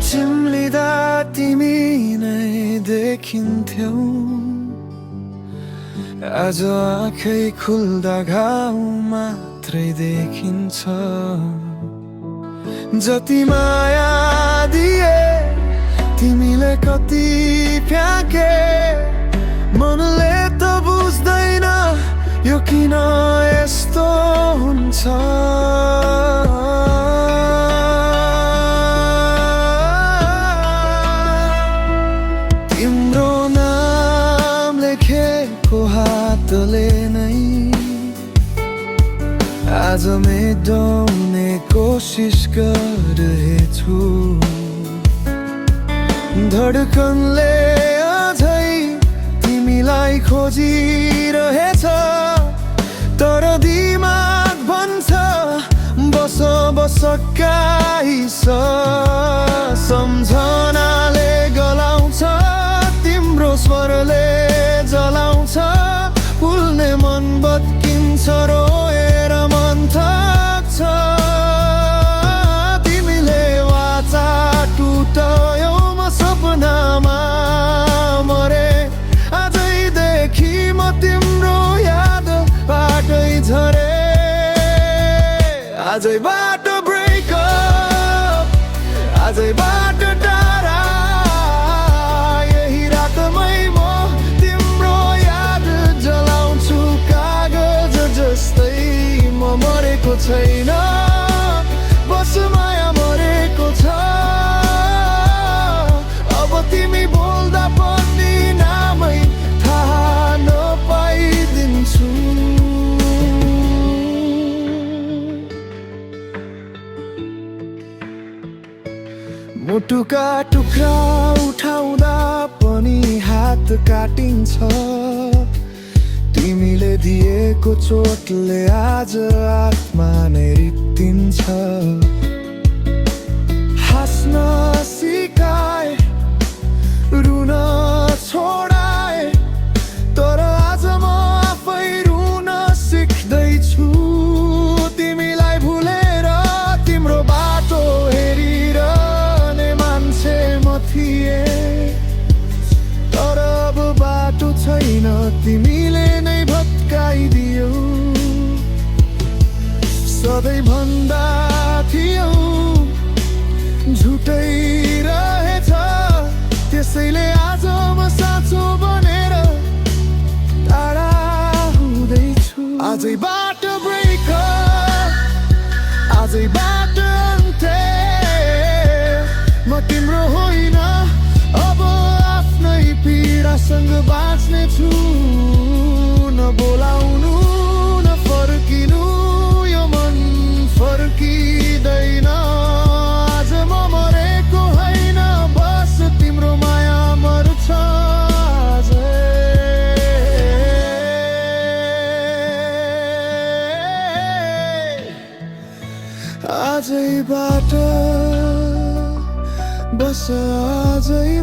चिम्लिँदा तिमी नै देखिन्थ्यौ, आज आँखै खुल्दा घाउ मात्रै देखिन्छ। जति माया दिए तिमीले कति फ्याँके, मनले त बुझ्दैन यो किन यस्तो हुन्छ। तिम्रो नाम लेखेको हातले नै आज मेटाउने कोसिस गरिरहेछु। धडकनले अझै तिमीलाई खोजिरहेछ, तर दिमाग भन्छ बस बस गाइस। सम्झनाले गलाउँछ, तिम्रो स्वरले जलाउँछ, भुल्ने मन बत्किन्छ, रोएर मन थक्छ। तिमीले वाचा टुटायौ, म सपनामा मरे, आजैदेखि म तिम्रो याद बाटै झरे। आजैबाट ब्रेकअप, आजैबाट टाढा, यही रातमै म तिम्रो याद जलाउँछु कागज जस्तै। म मरेको छैन, बस माया मरेको छ। अब तिमी बोल्दा पनि नामै थाहा नपाइदिन्छु। मुटुका टुक्रा उठाउँदा पनि हात काटिन्छ, तिमीले दिएको चोटले आज आत्मा नै रित्तिन्छ। हाँस्न सिकाए, रुन छोडाए, तर आज म आफै रुन सिक्दैछु। तिमीलाई भुलेर तिम्रो बाटो हेरिरहने मान्छे म थिएँ, तर अब बाटो छैन, तिमीले नै भत्काइदियौ। सधैँ भन्दा थियौ झुटै रहेछ, त्यसैले आज म साँचो बनेर टाढा हुँदैछु। आजैबाट ब्रेकअप, आजैबाट अन्त्य, म तिम्रो होइन अब आफ्नै पीडासँग बाँच्ने छु। न बोलाउनु न फर्किनु, यो मन फर्किँदैन। आज म मरेको होइन, बस तिम्रो माया मर्छ अझै। आजैबाट बस आजै